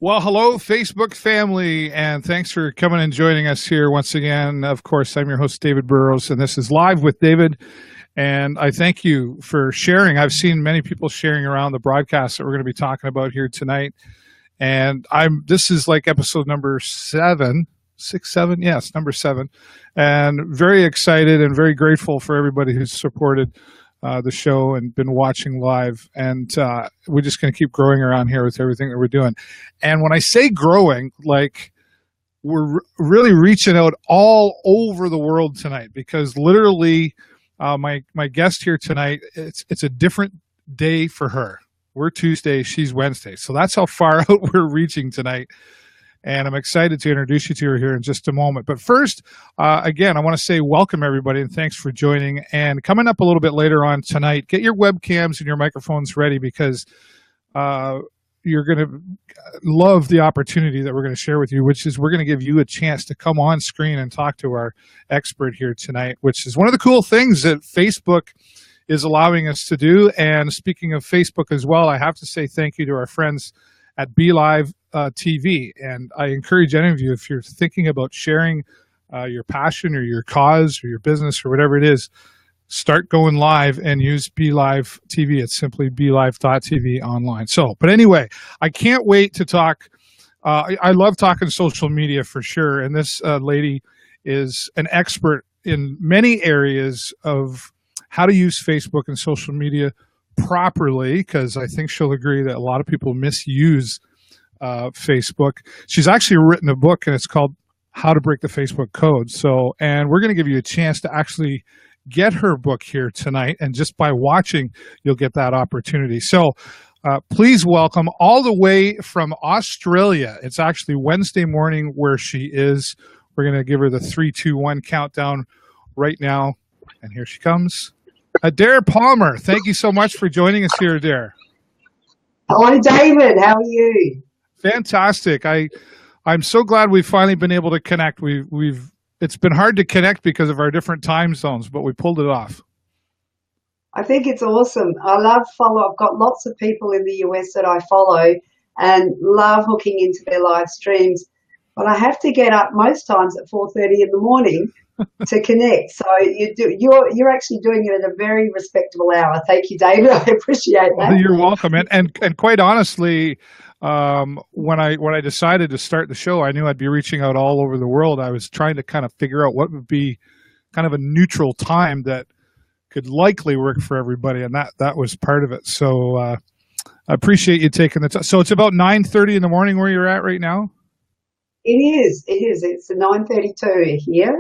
Well, hello, Facebook family, and thanks for coming and joining us here once again. Of course, I'm your host, David Burrows, and this is Live with David. And I thank you for sharing. I've seen many people sharing around the broadcast that we're going to be talking about here tonight. And this is like episode number 7, 6, 7, yes, number 7. And very excited and very grateful for everybody who's supported the show and been watching live. And we're just going to keep growing around here with everything that we're doing. And when I say growing, like we're really reaching out all over the world tonight, because literally my guest here tonight, it's a different day for her. We're Tuesday, she's Wednesday. So that's how far out we're reaching tonight. And I'm excited to introduce you to her here in just a moment. But first, again, I want to say welcome, everybody, and thanks for joining. And coming up a little bit later on tonight, get your webcams and your microphones ready, because you're going to love the opportunity that we're going to share with you, which is we're going to give you a chance to come on screen and talk to our expert here tonight, which is one of the cool things that Facebook is allowing us to do. And speaking of Facebook as well, I have to say thank you to our friends at BeLive TV. And I encourage any of you, if you're thinking about sharing your passion or your cause or your business or whatever it is, start going live and use BeLive TV. It's simply BeLive.tv online. So, but anyway, I can't wait to talk. I love talking social media for sure. And this lady is an expert in many areas of how to use Facebook and social media properly, because I think she'll agree that a lot of people misuse Facebook. She's actually written a book, and it's called How to Break the Facebook Code. So, and we're going to give you a chance to actually get her book here tonight, and just by watching, you'll get that opportunity. So please welcome, all the way from Australia. It's actually Wednesday morning where she is. We're going to give her the 3, 2, 1 countdown right now. And here she comes. Adair Palmer, thank you so much for joining us here, Adair. Hello, David. How are you? Fantastic. I'm so glad we've finally been able to connect. It's been hard to connect because of our different time zones, but we pulled it off. I think it's awesome. I've got lots of people in the US that I follow and love hooking into their live streams, but I have to get up most times at 4:30 in the morning to connect. So you're actually doing it at a very respectable hour. Thank you, David. I appreciate that. You're welcome. And quite honestly, when I decided to start the show, I knew I'd be reaching out all over the world. I was trying to kind of figure out what would be kind of a neutral time that could likely work for everybody, and that was part of it. So I appreciate you taking the time. So it's about 9:30 in the morning where you're at right now? It is. It's 9:32 here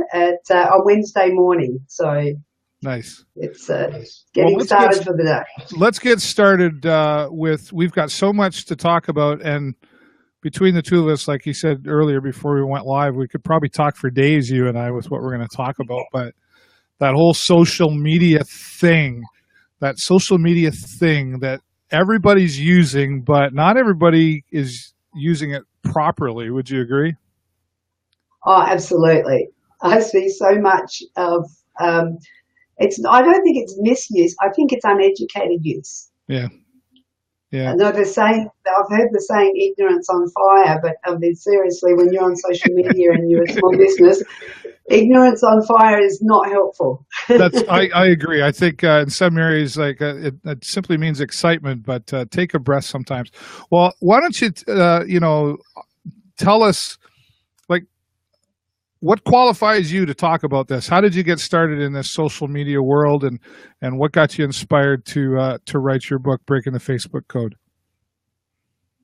on Wednesday morning. So nice. It's getting started for the day. Let's get started we've got so much to talk about, and between the two of us, like you said earlier before we went live, we could probably talk for days, you and I, with what we're going to talk about. But that whole social media thing that everybody's using, but not everybody is using it properly. Would you agree? Oh, absolutely. I see so much of I don't think it's misuse. I think it's uneducated use. Yeah. I know I've heard the saying ignorance on fire, but I mean, seriously, when you're on social media and you're a small business, ignorance on fire is not helpful. I agree. I think in some areas, like it simply means excitement, but take a breath sometimes. Well, why don't you, tell us, like, what qualifies you to talk about this? How did you get started in this social media world, and what got you inspired to write your book, Breaking the Facebook Code?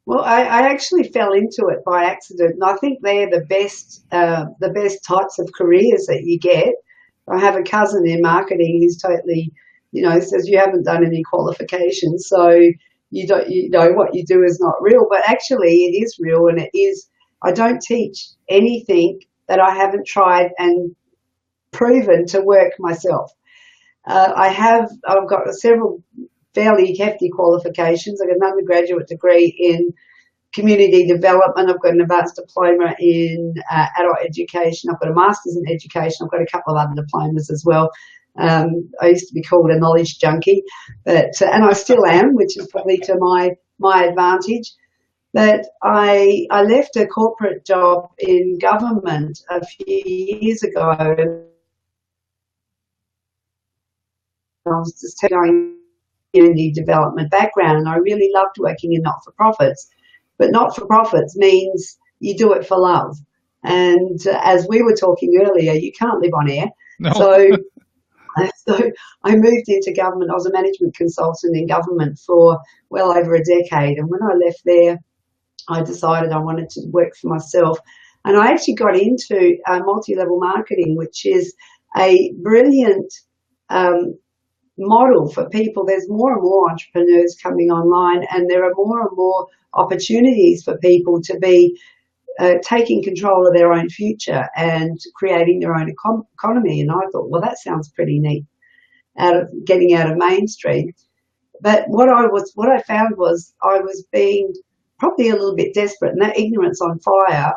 Well, I actually fell into it by accident, and I think they're the best types of careers that you get. I have a cousin in marketing who's totally, says you haven't done any qualifications, so you know what you do is not real. But actually, it is real, and it is. I don't teach anything that I haven't tried and proven to work myself. I've got several fairly hefty qualifications. I've got an undergraduate degree in community development. I've got an advanced diploma in adult education. I've got a master's in education. I've got a couple of other diplomas as well. I used to be called a knowledge junkie, and I still am, which is probably to my advantage. But I left a corporate job in government a few years ago, and I was just going community development background, and I really loved working in not-for-profits. But not-for-profits means you do it for love. And as we were talking earlier, you can't live on air. No. So I moved into government. I was a management consultant in government for well over a decade. And when I left there, I decided I wanted to work for myself. And I actually got into multi-level marketing, which is a brilliant model for people. There's more and more entrepreneurs coming online, and there are more and more opportunities for people to be taking control of their own future and creating their own economy. And I thought, well, that sounds pretty neat, getting out of mainstream. But what I found was I was being probably a little bit desperate, and that ignorance on fire.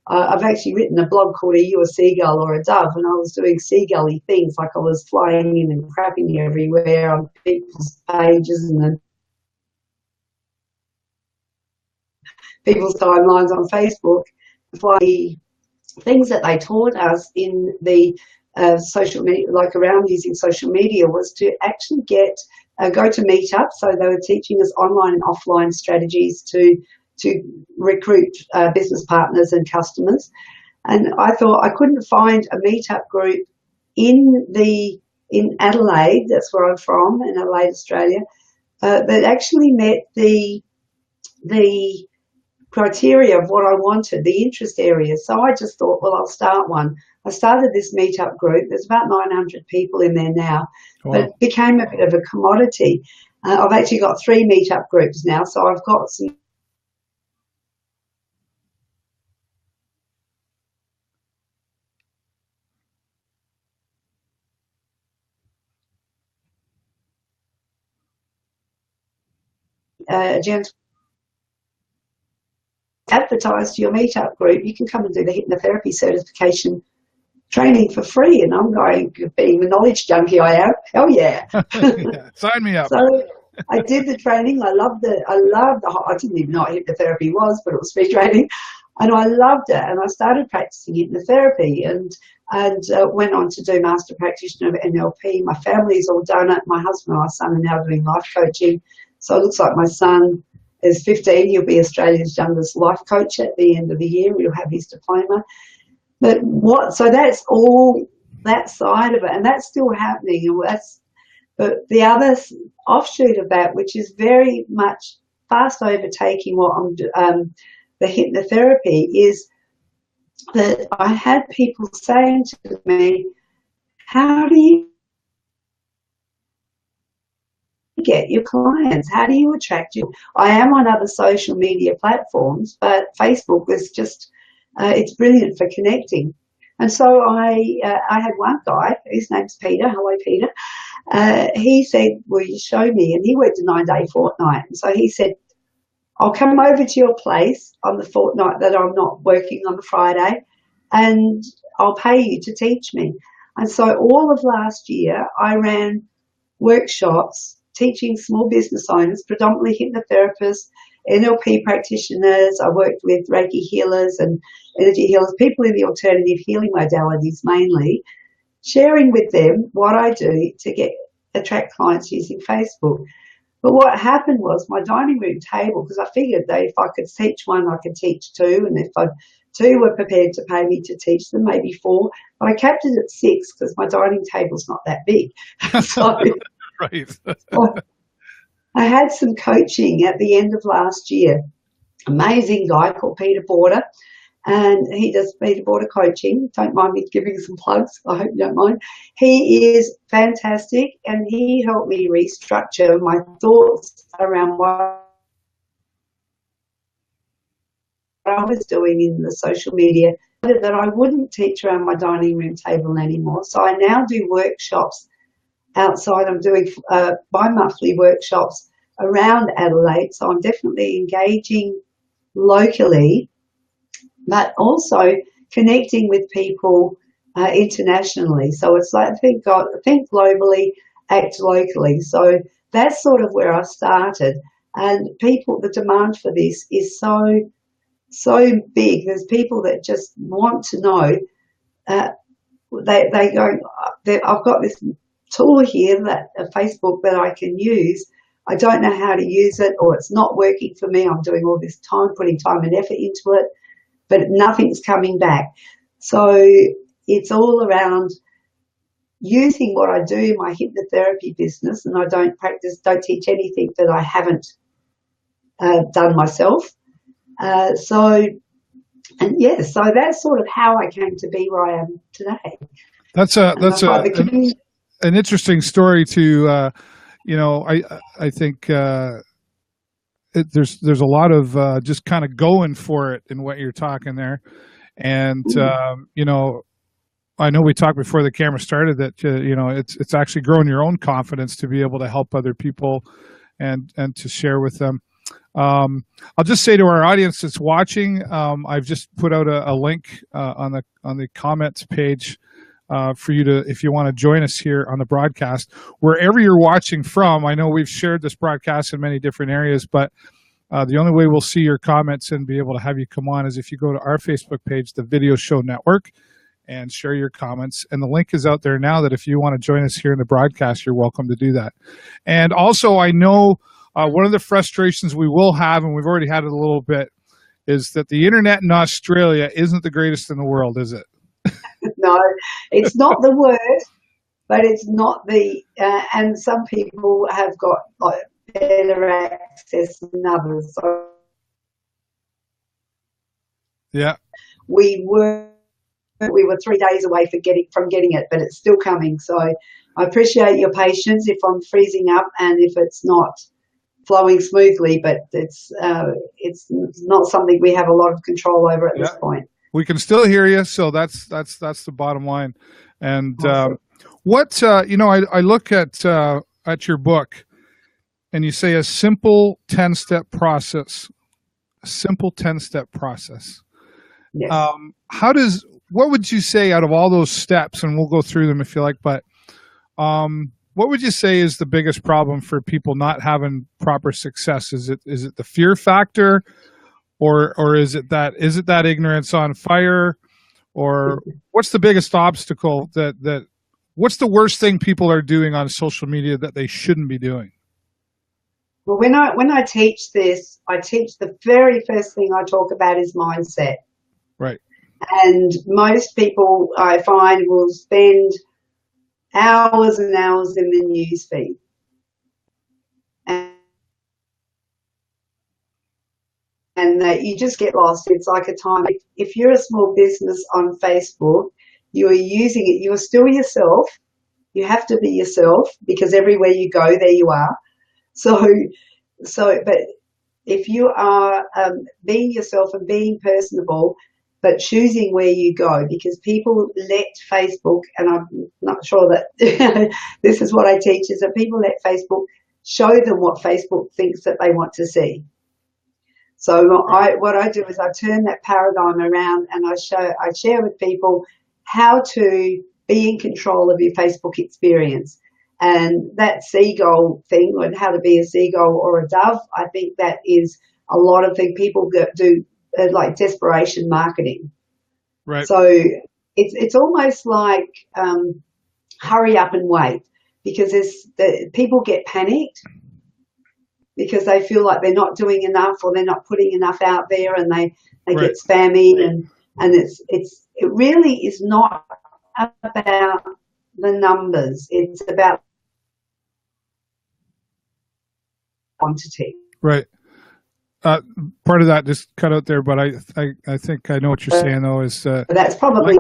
I've actually written a blog called "Are You a Seagull or a Dove?" and I was doing seagully things, like I was flying in and crapping everywhere on people's pages and people's timelines on Facebook, flying things that they taught us in the social media, like around using social media, was to actually go to meetups. So they were teaching us online and offline strategies to recruit business partners and customers. And I thought I couldn't find a meetup group in Adelaide, that's where I'm from, in Adelaide, Australia, that actually met the criteria of what I wanted, the interest areas. So I just thought, well, I'll start one. I started this meetup group. There's about 900 people in there now, but it became a bit of a commodity. I've actually got 3 meetup groups now, so I've got some gents advertise to your meetup group. You can come and do the hypnotherapy certification training for free. And I'm going, being the knowledge junkie I am, hell yeah. Yeah, sign me up. So I did the training. I didn't even know what hypnotherapy was, but it was free training. And I loved it. And I started practicing hypnotherapy and went on to do master practitioner of NLP. My family's all done it. My husband and my son are now doing life coaching. So it looks like my son is 15. He'll be Australia's youngest life coach at the end of the year. He'll have his diploma. So that's all that side of it, and that's still happening. But the other offshoot of that, which is very much fast overtaking what I'm the hypnotherapy, is that I had people saying to me, "How do you get your clients? How do you attract you?" I am on other social media platforms, but Facebook was just it's brilliant for connecting. And so I had one guy, his name's Peter. Hello, Peter. He said, "Will you show me?" And he worked a 9-day fortnight. And so he said, "I'll come over to your place on the fortnight that I'm not working on the Friday, and I'll pay you to teach me." And so all of last year, I ran workshops teaching small business owners, predominantly hypnotherapists, NLP practitioners. I worked with Reiki healers and energy healers, people in the alternative healing modalities mainly, sharing with them what I do to attract clients using Facebook. But what happened was my dining room table, because I figured that if I could teach one, I could teach 2, and if 2 were prepared to pay me to teach them, maybe 4. But I capped it at 6 because my dining table's not that big. So right. I had some coaching at the end of last year. Amazing guy called Peter Border, and he does Peter Border coaching. Don't mind me giving some plugs. I hope you don't mind. He is fantastic, and he helped me restructure my thoughts around what I was doing in the social media, that I wouldn't teach around my dining room table anymore. So I now do workshops outside. I'm doing bi-monthly workshops around Adelaide, so I'm definitely engaging locally, but also connecting with people internationally. So it's like think globally, act locally. So that's sort of where I started. And the demand for this is so big. There's people that just want to know. They go, I've got this tool here, Facebook that I can use. I don't know how to use it, or it's not working for me. I'm doing all this time, putting time and effort into it, but nothing's coming back. So it's all around using what I do in my hypnotherapy business, and I don't teach anything that I haven't done myself. So that's sort of how I came to be where I am today. That's an interesting story to, I think there's a lot of just kind of going for it in what you're talking there. And, I know we talked before the camera started that, it's actually growing your own confidence to be able to help other people and to share with them. I'll just say to our audience that's watching, I've just put out a link on the comments page for you to, if you want to join us here on the broadcast, wherever you're watching from. I know we've shared this broadcast in many different areas, but the only way we'll see your comments and be able to have you come on is if you go to our Facebook page, the Video Show Network, and share your comments. And the link is out there now that if you want to join us here in the broadcast, you're welcome to do that. And also, I know one of the frustrations we will have, and we've already had it a little bit, is that the internet in Australia isn't the greatest in the world, is it? No, it's not the worst, but it's not and some people have got like better access than others. So yeah, we were 3 days away from getting it, but it's still coming. So I appreciate your patience if I'm freezing up and if it's not flowing smoothly, but it's not something we have a lot of control over at this point. We can still hear you, so that's the bottom line. And awesome. I look at your book, and you say a simple 10-step process. A simple 10-step process. Yes. What would you say out of all those steps, and we'll go through them if you like, but what would you say is the biggest problem for people not having proper success? Is it the fear factor, or is it that ignorance on fire, or what's the biggest obstacle what's the worst thing people are doing on social media that they shouldn't be doing? Well, when I teach this, I teach the very first thing I talk about is mindset. Right. And most people, I find, will spend hours and hours in the news feed. And you just get lost. It's like a time. If you're a small business on Facebook, you are using it. You are still yourself. You have to be yourself because everywhere you go, there you are. But if you are being yourself and being personable, but choosing where you go, because people let Facebook, and I'm not sure that this is what I teach, is that people let Facebook show them what Facebook thinks that they want to see. So what I do is I turn that paradigm around and I share with people how to be in control of your Facebook experience. And that seagull thing, and how to be a seagull or a dove, I think that is a lot of things people do, like desperation marketing. Right. So it's almost like hurry up and wait, because people get panicked because they feel like they're not doing enough or they're not putting enough out there, and they get spammy, and it really is not about the numbers. It's about quantity. Right. Part of that just cut out there, but I think I know what you're saying though. Is that's probably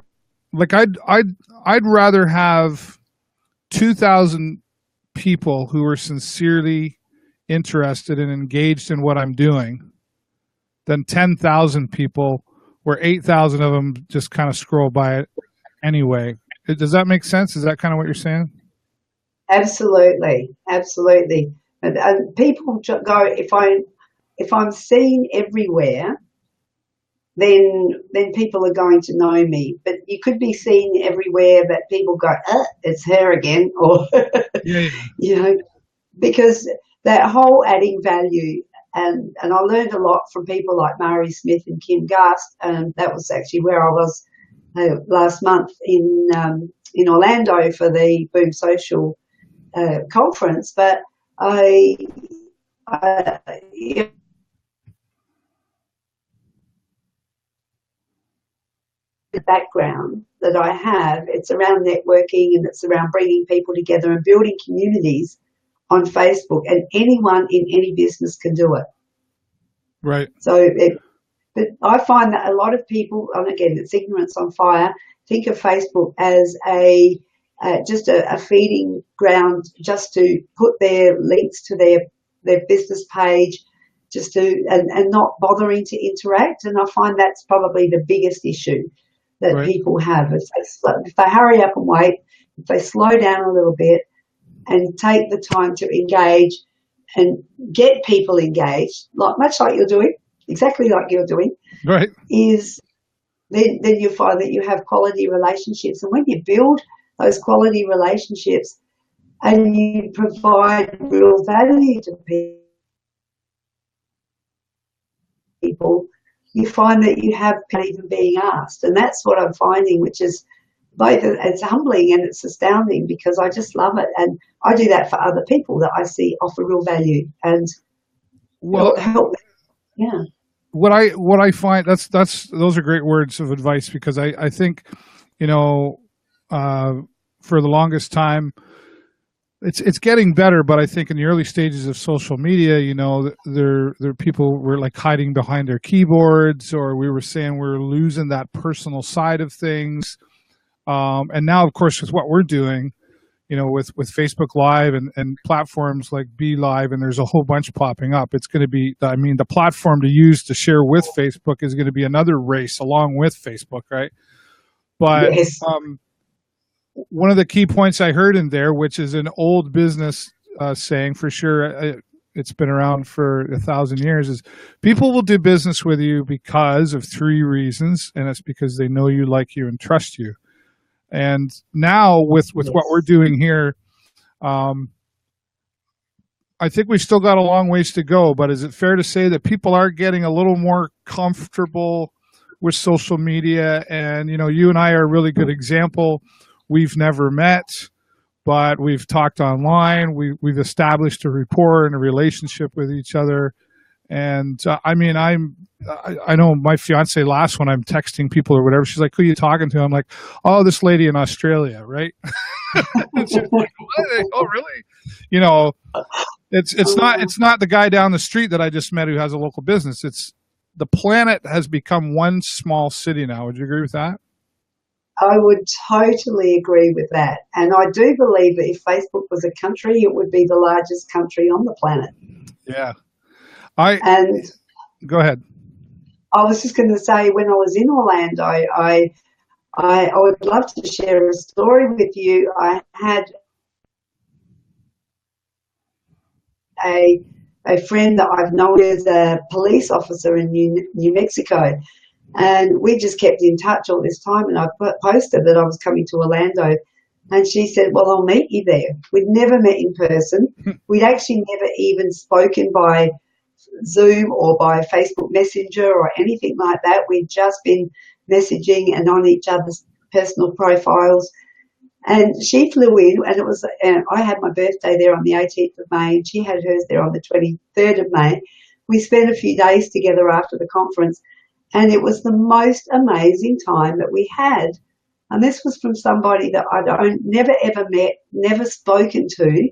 like I'd rather have 2,000 people who are sincerely interested and engaged in what I'm doing than 10,000 people where 8,000 of them just kind of scroll by it anyway. Does that make sense? Is that kind of what you're saying? Absolutely. And people go, if I'm seen everywhere, then people are going to know me. But you could be seen everywhere, but people go, it's her again, or yeah. because that whole adding value. And I learned a lot from people like Mari Smith and Kim Gast, and that was actually where I was last month in Orlando for the Boom Social conference. But the background that I have, it's around networking and it's around bringing people together and building communities on Facebook, and anyone in any business can do it. Right. But I find that a lot of people, and again, it's ignorance on fire, think of Facebook as just a feeding ground, just to put their links to their business page, just to and not bothering to interact. And I find that's probably the biggest issue that Right. people have. If they hurry up and wait, if they slow down a little bit and take the time to engage and get people engaged, much like you're doing, exactly like you're doing, Right. is then you find that you have quality relationships. And when you build those quality relationships and you provide real value to people, you find that you have people even being asked. And that's what I'm finding, which is both, it's humbling and it's astounding, because I just love it. And I do that for other people that I see offer real value and help. Yeah. What I find, those are great words of advice, because I think, for the longest time, it's getting better, but I think in the early stages of social media, there people were like hiding behind their keyboards, or we were saying we're losing that personal side of things. And now, of course, with what we're doing, with Facebook Live and platforms like Be Live, and there's a whole bunch popping up. It's going to be, the platform to use to share with Facebook is going to be another race along with Facebook, right? But yes. One of the key points I heard in there, which is an old business saying for sure, it's been around for 1,000 years, is people will do business with you because of 3 reasons, and it's because they know you, like you, and trust you. And now with Yes. what we're doing here, I think we've still got a long ways to go, but is it fair to say that people are getting a little more comfortable with social media? And, you and I are a really good example. We've never met, but we've talked online. We've established a rapport and a relationship with each other. And I know my fiance laughs when I'm texting people or whatever. She's like, "Who are you talking to?" I'm like, "Oh, this lady in Australia, right?" She's like, "What? Oh, really?" It's not the guy down the street that I just met who has a local business. It's the planet has become one small city now. Would you agree with that? I would totally agree with that. And I do believe that if Facebook was a country, it would be the largest country on the planet. Yeah. Go ahead. I was just going to say, when I was in Orlando, I would love to share a story with you. I had a friend that I've known as a police officer in New Mexico, and we just kept in touch all this time. And I posted that I was coming to Orlando, and she said, "Well, I'll meet you there." We'd never met in person. We'd actually never even spoken by Zoom or by Facebook Messenger or anything like that. We'd just been messaging and on each other's personal profiles. And she flew in, and I had my birthday there on the 18th of May, and she had hers there on the 23rd of May. We spent a few days together after the conference, and it was the most amazing time that we had. And this was from somebody that I'd never ever met, never spoken to.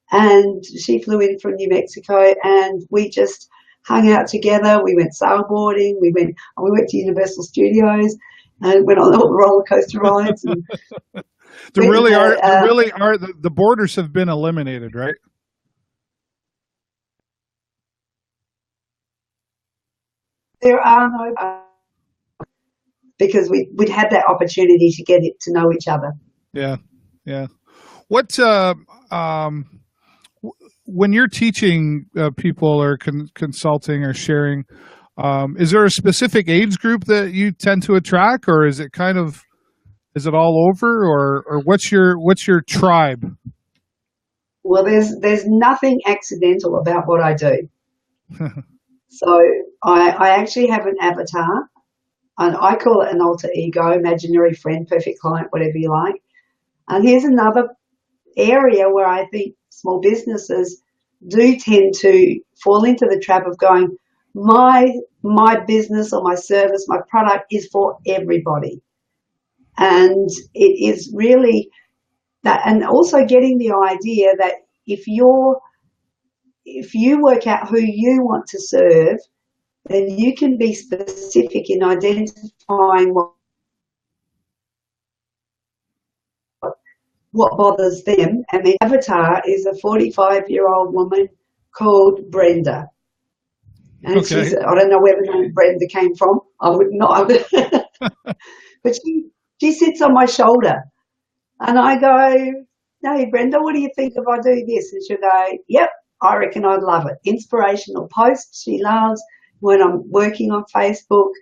And she flew in from New Mexico, and we just hung out together. We went sailboarding. We went to Universal Studios and went on all the roller coaster rides. And the borders have been eliminated, right? There are no, because we'd had that opportunity to get to know each other. Yeah, yeah. What when you're teaching people or consulting or sharing, is there a specific age group that you tend to attract, or is it all over, or what's your tribe? Well, there's nothing accidental about what I do. So I actually have an avatar, and I call it an alter ego, imaginary friend, perfect client, whatever you like. And here's another area where I think small businesses do tend to fall into the trap of going, my business or my service, my product is for everybody. And it is really that, and also getting the idea that if you work out who you want to serve, then you can be specific in identifying what bothers them. And the avatar is a 45-year-old woman called Brenda. And she's, I don't know where the name Brenda came from. I would not. But she sits on my shoulder. And I go, hey, Brenda, what do you think if I do this? And she'll go, yep, I reckon I'd love it. Inspirational posts she loves. When I'm working on Facebook,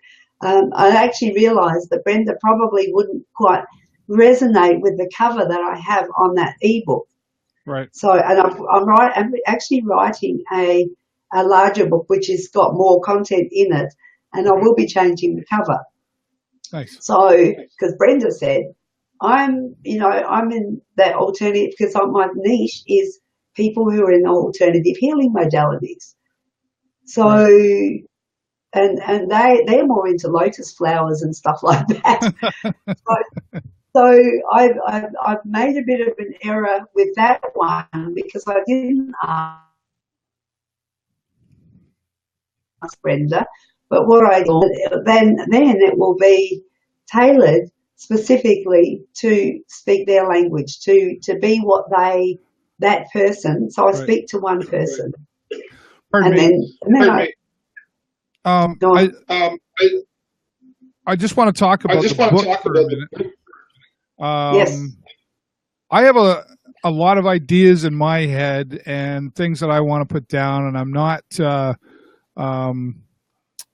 I actually realised that Brenda probably wouldn't quite resonate with the cover that I have on that ebook. Right. So, and I'm actually writing a larger book which has got more content in it, and I will be changing the cover. Nice. So, because Brenda said, I'm in that alternative, because my niche is people who are in alternative healing modalities. So, right. and they're more into lotus flowers and stuff like that. So I've made a bit of an error with that one, because I didn't ask Brenda, but what I do, then it will be tailored specifically to speak their language, to be what that person. So I speak to one person. Pardon me. I just want to talk about the book for a minute. Yes. I have a lot of ideas in my head and things that I want to put down, and I'm not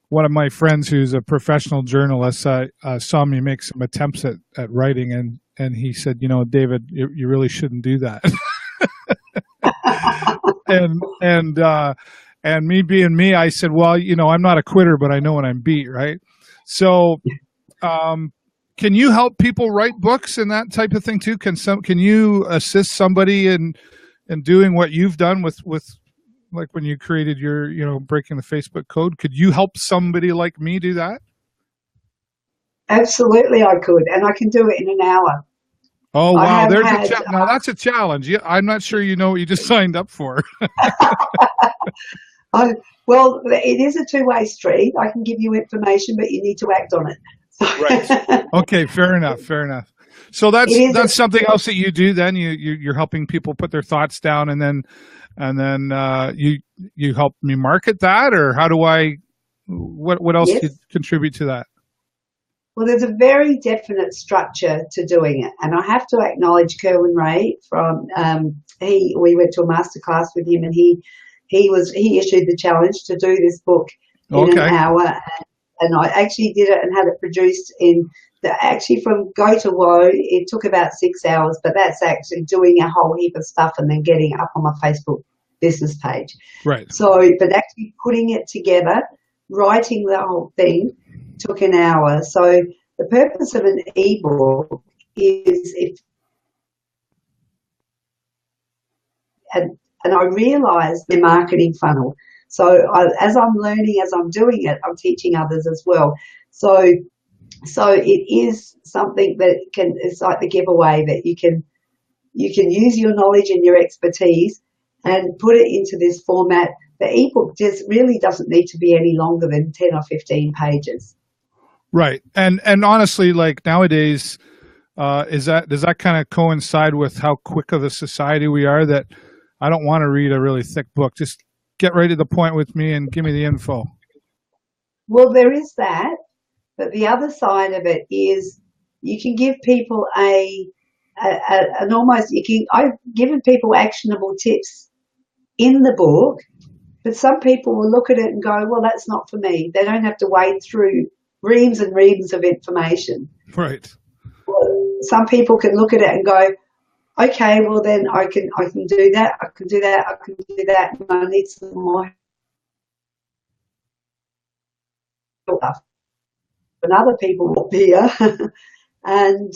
one of my friends who's a professional journalist saw me make some attempts at writing, and he said, David, you really shouldn't do that. And me being me, I said, well, I'm not a quitter, but I know when I'm beat, right? So, can you help people write books and that type of thing too? Can you assist somebody in doing what you've done with like when you created your, breaking the Facebook code? Could you help somebody like me do that? Absolutely, I could, and I can do it in an hour. Oh wow, now that's a challenge. Yeah, I'm not sure you know what you just signed up for. Well, it is a two-way street. I can give you information, but you need to act on it. Right. Okay. Fair enough. So that's something else that you do. Then you're helping people put their thoughts down, and then you help me market that, or how do I? What else do you contribute to that? Well, there's a very definite structure to doing it, and I have to acknowledge Kerwin Ray from we went to a masterclass with him, and he issued the challenge to do this book in an hour. And I actually did it and had it produced from go to woe. It took about 6 hours, but that's actually doing a whole heap of stuff and then getting it up on my Facebook business page. Right. So, but actually putting it together, writing the whole thing took an hour. So the purpose of an ebook is and I realized the marketing funnel. So as I'm learning, as I'm doing it, I'm teaching others as well. So it is something that it's like the giveaway, that you can use your knowledge and your expertise and put it into this format. The ebook just really doesn't need to be any longer than 10 or 15 pages. Right. And honestly, like nowadays, does that kind of coincide with how quick of a society we are, that I don't want to read a really thick book? Just get right to the point with me and give me the info. Well, there is that, but the other side of it is you can give people I've given people actionable tips in the book, but some people will look at it and go, well, that's not for me. They don't have to wade through reams and reams of information. Right. Some people can look at it and go, okay, well then I can do that, I can do that, I can do that, and I need some more help. And other people will appear, and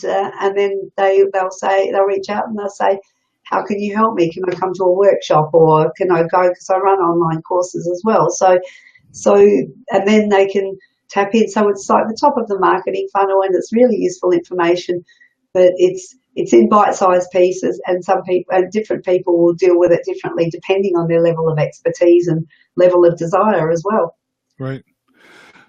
then they'll reach out and they'll say, how can you help me? Can I come to a workshop, or can I go, because I run online courses as well. So and then they can tap in. So it's like the top of the marketing funnel, and it's really useful information, but it's in bite-sized pieces, and some people and different people will deal with it differently depending on their level of expertise and level of desire as well. Right.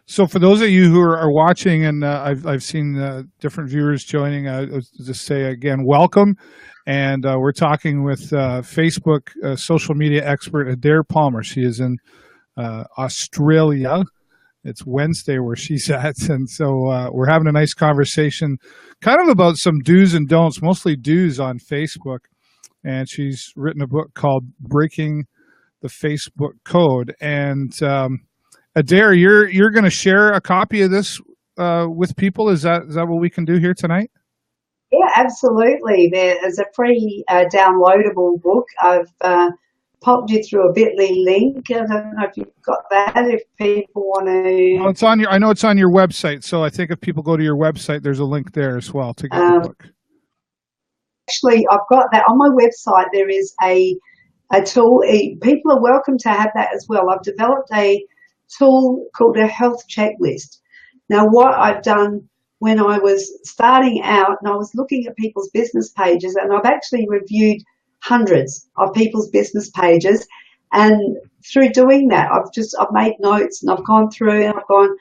So for those of you who are watching, and I've seen different viewers joining, I'll just say again, welcome. And we're talking with Facebook social media expert Adair Palmer. She is in Australia. It's Wednesday where she's at. And so we're having a nice conversation kind of about some do's and don'ts, mostly do's on Facebook. And she's written a book called Breaking the Facebook Code. And Adair, you're going to share a copy of this with people. Is that what we can do here tonight? Yeah, absolutely. There is a free downloadable book. I've popped you through a bit.ly link. I don't know if you've got that. If people want to, well, it's on your. I know it's on your website. So I think if people go to your website, there's a link there as well to get the book. Actually, I've got that on my website. There is a tool. People are welcome to have that as well. I've developed a tool called a health checklist. Now, what I've done when I was starting out and I was looking at people's business pages, and I've actually reviewed hundreds of people's business pages, and through doing that, I've made notes, and I've gone through and I've gone,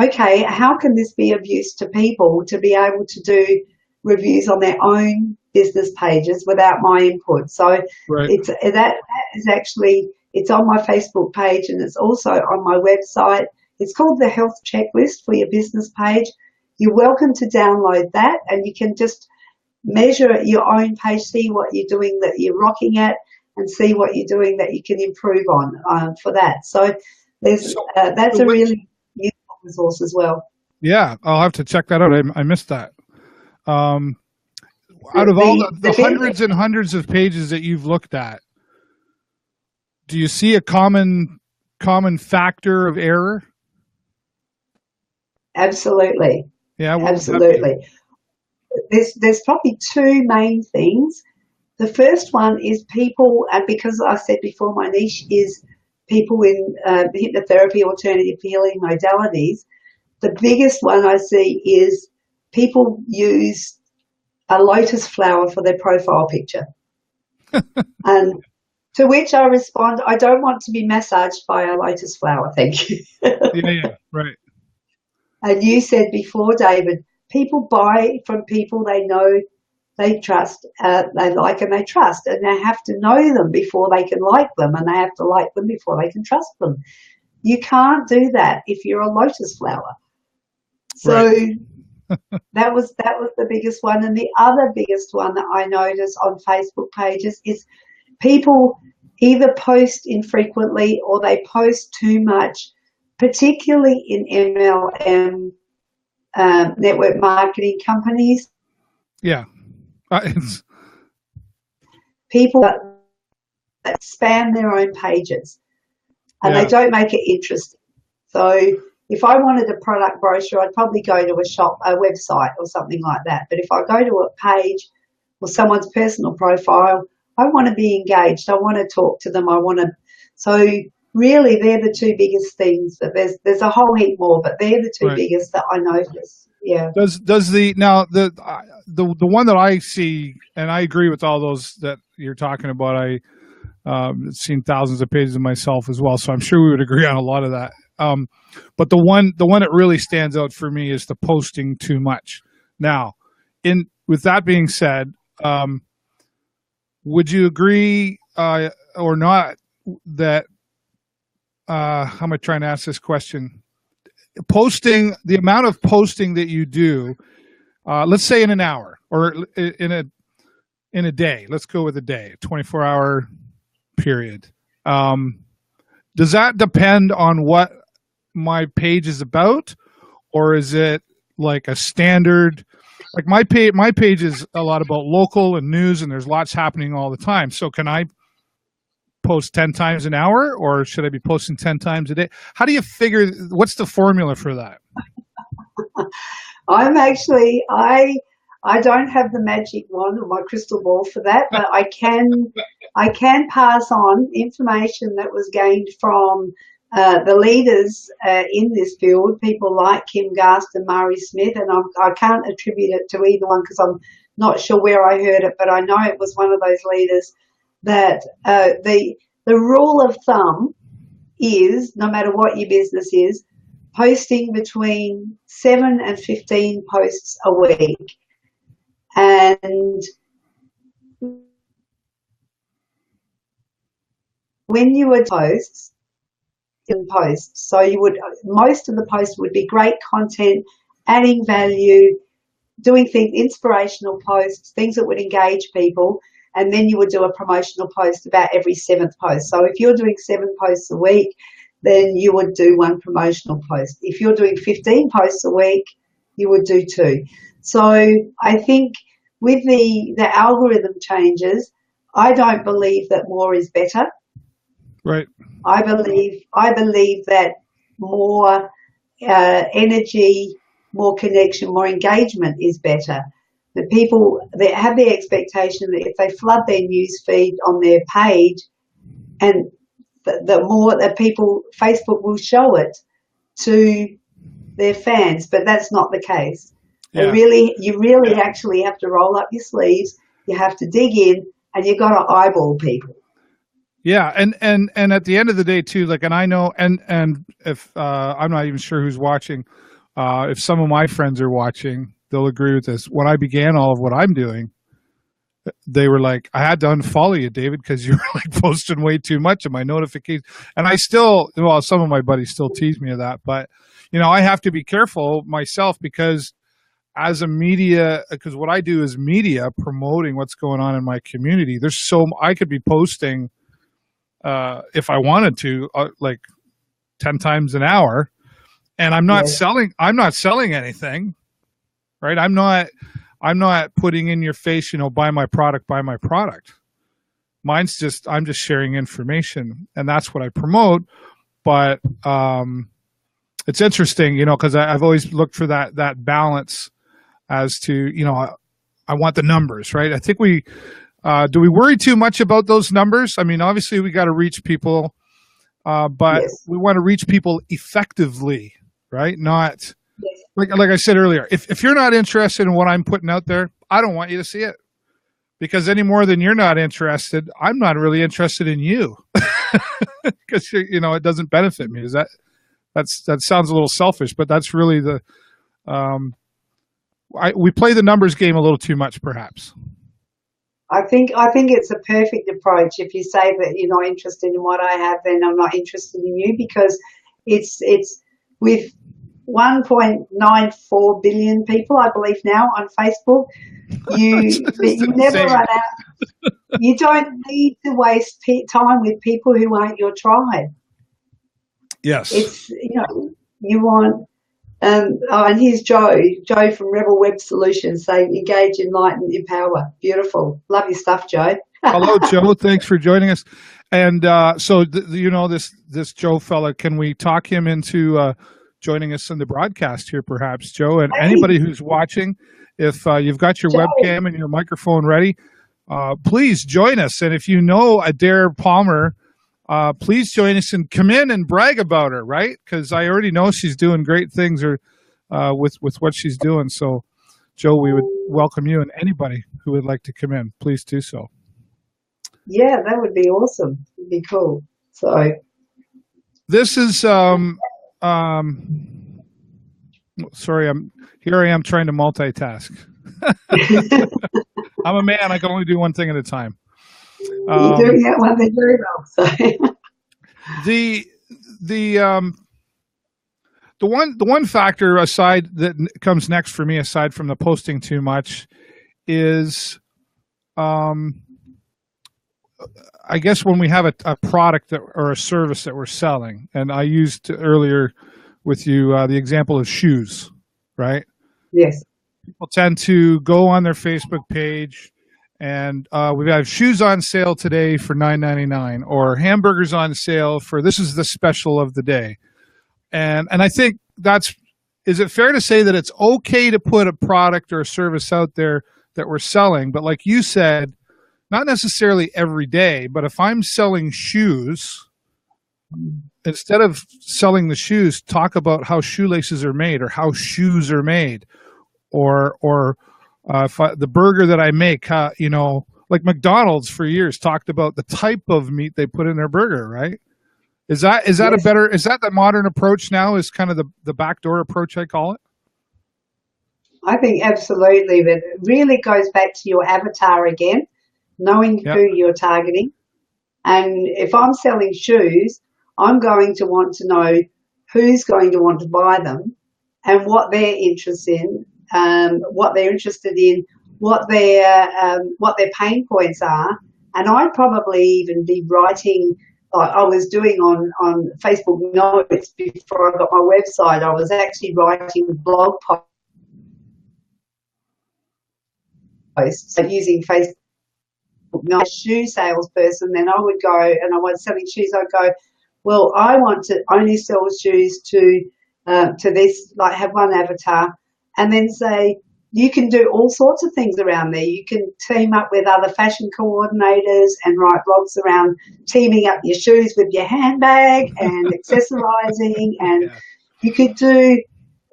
okay, how can this be of use to people to be able to do reviews on their own business pages without my input? So right. that is actually, it's on my Facebook page, and it's also on my website. It's called the Health Checklist for your business page. You're welcome to download that, and you can just measure your own page, see what you're doing that you're rocking at, and see what you're doing that you can improve on for that. So that's a really useful resource as well. Yeah, I'll have to check that out. I missed that. Out of all the hundreds and hundreds of pages that you've looked at, do you see a common factor of error? Absolutely. Yeah, absolutely. There's probably two main things. The first one is people, and because I said before my niche is people in hypnotherapy, alternative healing modalities, the biggest one I see is people use a lotus flower for their profile picture. And to which I respond, I don't want to be massaged by a lotus flower, thank you. Yeah, right. And you said before, David, people buy from people they know, they trust, they like and they trust, and they have to know them before they can like them, and they have to like them before they can trust them. You can't do that if you're a lotus flower. So right. that was the biggest one. And the other biggest one that I notice on Facebook pages is people either post infrequently or they post too much, particularly in MLM network marketing companies. Yeah. People that spam their own pages, and they don't make it interesting. So if I wanted a product brochure, I'd probably go to a website or something like that. But if I go to a page or someone's personal profile, I want to be engaged. I want to talk to them. So really, they're the two biggest things. There's a whole heap more, but they're the two biggest that I notice. Yeah. Does the one that I see, and I agree with all those that you're talking about. I've seen thousands of pages of myself as well, so I'm sure we would agree on a lot of that. But the one that really stands out for me is the posting too much. Now, with that being said, would you agree or not that? How am I trying to ask this question? The amount of posting that you do, let's say in an hour or in a day. Let's go with a day, a 24-hour period. Does that depend on what my page is about, or is it like a standard like my page is a lot about local and news, and there's lots happening all the time. So can I post 10 times an hour, or should I be posting 10 times a day? How do you figure, what's the formula for that? I don't have the magic wand or my crystal ball for that, but I can pass on information that was gained from the leaders in this field, people like Kim Gast and Mari Smith, and I can't attribute it to either one because I'm not sure where I heard it, but I know it was one of those leaders that the rule of thumb is, no matter what your business is, posting between 7 and 15 posts a week. And when you would post, so most of the posts would be great content, adding value, doing things, inspirational posts, things that would engage people, and then you would do a promotional post about every 7th post. So if you're doing 7 posts a week, then you would do 1 promotional post. If you're doing 15 posts a week, you would do 2. So I think with the algorithm changes, I don't believe that more is better. Right. I believe that more energy, more connection, more engagement is better. The people that have the expectation that if they flood their news feed on their page, and the more that people, Facebook will show it to their fans, but that's not the case. Yeah. You really actually have to roll up your sleeves. You have to dig in, and you got to eyeball people. Yeah, and at the end of the day too, like, and I know, and if I'm not even sure who's watching, if some of my friends are watching, they'll agree with this. When I began all of what I'm doing, they were like, I had to unfollow you, David, because you were like posting way too much in my notifications. And I still, well, some of my buddies still tease me of that, but I have to be careful myself because as a media, because what I do is media promoting what's going on in my community. I could be posting if I wanted to, like 10 times an hour, and I'm not selling anything, right? I'm not putting in your face, buy my product. I'm just sharing information, and that's what I promote. But it's interesting, because I've always looked for that balance as to, I want the numbers, right? I think do we worry too much about those numbers? I mean, obviously we got to reach people, but we want to reach people effectively, right? Not like I said earlier, if you're not interested in what I'm putting out there, I don't want you to see it, because any more than you're not interested, I'm not really interested in you because it doesn't benefit me. That sounds a little selfish, but that's really we play the numbers game a little too much, perhaps. I think it's a perfect approach. If you say that you're not interested in what I have, then I'm not interested in you, because it's with 1.94 billion people, I believe now, on Facebook. You never run out. You don't need to waste time with people who aren't your tribe. Yes. It's you want. And here's Joe from Rebel Web Solutions saying, engage, enlighten, empower. Beautiful. Love your stuff, Joe. Hello, Joe. Thanks for joining us. And so, this Joe fella, can we talk him into joining us in the broadcast here, perhaps, Joe? And anybody who's watching, if you've got your webcam and your microphone ready, please join us. And if you know Adair Palmer, please join us and come in and brag about her, right? Because I already know she's doing great things with what she's doing. So, Joe, we would welcome you and anybody who would like to come in. Please do so. Yeah, that would be awesome. It'd be cool. So this is sorry, I am trying to multitask. I'm a man. I can only do one thing at a time. You're doing that one thing very well. So. The one factor aside that comes next for me, aside from the posting too much, is I guess when we have a product or a service that we're selling, and I used earlier with you the example of shoes, right? Yes. People tend to go on their Facebook page, and we have shoes on sale today for $9.99, or hamburgers on sale for this is the special of the day. And I think is it fair to say that it's okay to put a product or a service out there that we're selling, but like you said, not necessarily every day, but if I'm selling shoes, instead of selling the shoes, talk about how shoelaces are made or how shoes are made, or the burger that I make, like McDonald's for years talked about the type of meat they put in their burger, right? Is that Yes. is that the modern approach now, is kind of the backdoor approach, I call it? I think absolutely, but it really goes back to your avatar again, knowing Yep. who you're targeting. And if I'm selling shoes, I'm going to want to know who's going to want to buy them and what they're interested in, what their pain points are. And I'd probably even be writing, like I was doing on Facebook Notes before I got my website. I was actually writing blog posts using Facebook. Not a shoe salesperson, then I would go, and I was selling shoes. I'd go, well, I want to only sell shoes to this, like have one avatar, and then say you can do all sorts of things around there. You can team up with other fashion coordinators and write blogs around teaming up your shoes with your handbag and accessorizing, and you could do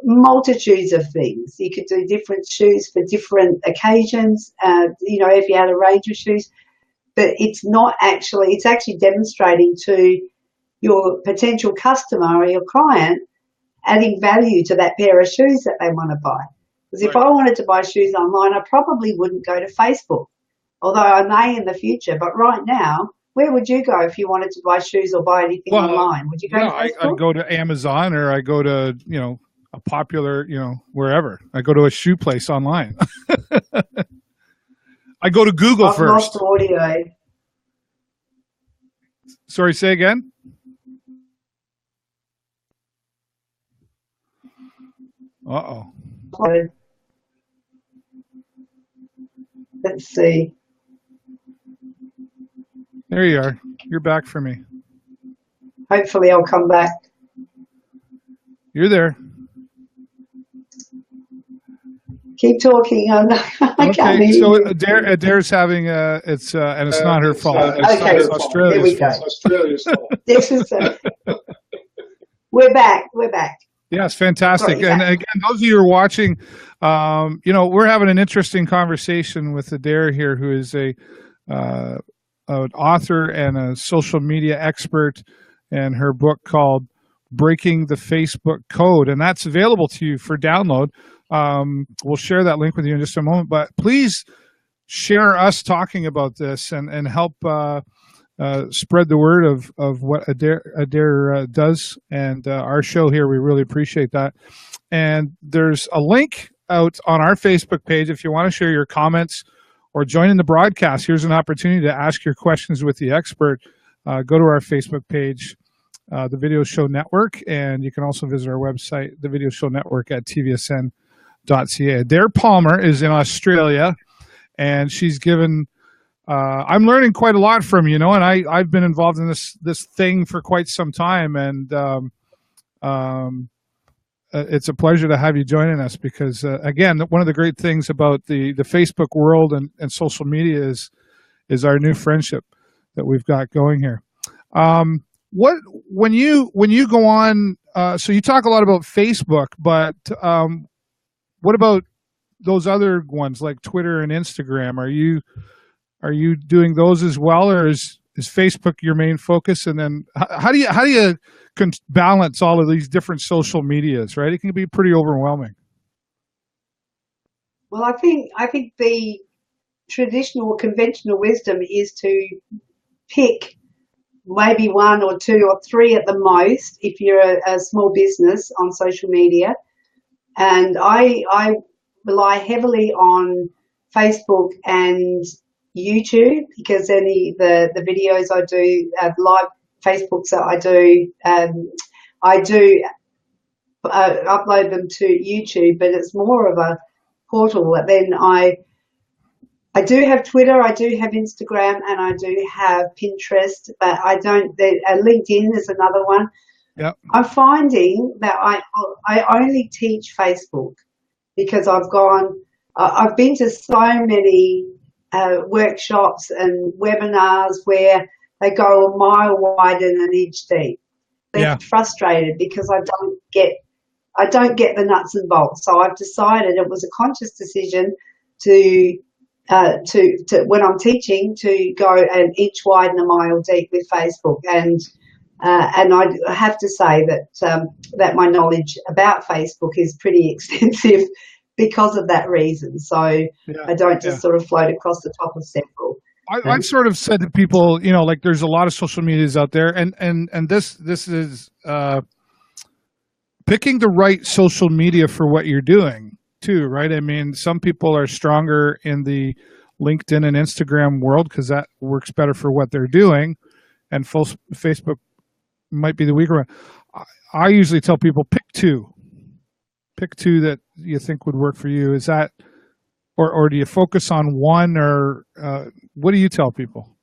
multitudes of things. You could do different shoes for different occasions, if you had a range of shoes, but it's actually demonstrating to your potential customer or your client, adding value to that pair of shoes that they want to buy. Because if I wanted to buy shoes online, I probably wouldn't go to Facebook, although I may in the future. But right now, where would you go if you wanted to buy shoes or buy anything online? Would you go to Facebook? I go to Amazon, or I go to, a popular, wherever. I go to a shoe place online. I go to Google I've first. lost audio. Sorry, say again? Uh-oh. Let's see. There you are. You're back for me. Hopefully I'll come back. You're there. Keep talking. I can't hear so you. Adair's having and it's not her fault. It's Australia's fault. Australia's fault. This is we're back. Yes, fantastic. Sorry, and again, those of you who are watching, we're having an interesting conversation with Adair here, who is an author and a social media expert, and her book called Breaking the Facebook Code, and that's available to you for download. We'll share that link with you in just a moment, but please share us talking about this and help spread the word of what Adair does, and our show here. We really appreciate that. And there's a link out on our Facebook page if you want to share your comments or join in the broadcast. Here's an opportunity to ask your questions with the expert. Go to our Facebook page, the Video Show Network, and you can also visit our website, the Video Show Network, at TVSN.ca. Adair Palmer is in Australia, and she's given I'm learning quite a lot from you, and I've been involved in this thing for quite some time, and it's a pleasure to have you joining us because, again, one of the great things about the Facebook world and social media is our new friendship that we've got going here. When you go on, so you talk a lot about Facebook, but what about those other ones like Twitter and Instagram? Are you doing those as well, or is Facebook your main focus? And then how do you balance all of these different social medias, right? It can be pretty overwhelming. Well, I think the traditional or conventional wisdom is to pick maybe one or two or three at the most if you're a small business on social media. And I rely heavily on Facebook and YouTube because the videos I do, live Facebooks that I do upload them to YouTube, but it's more of portal. Then I do have Twitter, I do have Instagram, and I do have Pinterest, but I don't. LinkedIn is another one. Yep. I'm finding that I only teach Facebook because I've been to so many workshops and webinars where they go a mile wide and an inch deep. They're frustrated because I don't get the nuts and bolts. So I've decided, it was a conscious decision to when I'm teaching, to go an inch wide and a mile deep with Facebook, and I have to say that my knowledge about Facebook is pretty extensive because of that reason. So I don't just sort of float across the top of several. I've sort of said to people, like there's a lot of social medias out there, and this is picking the right social media for what you're doing too, right? I mean, some people are stronger in the LinkedIn and Instagram world because that works better for what they're doing, and Facebook might be the weaker one. I usually tell people pick two that you think would work for you. Is that, or do you focus on one, or what do you tell people?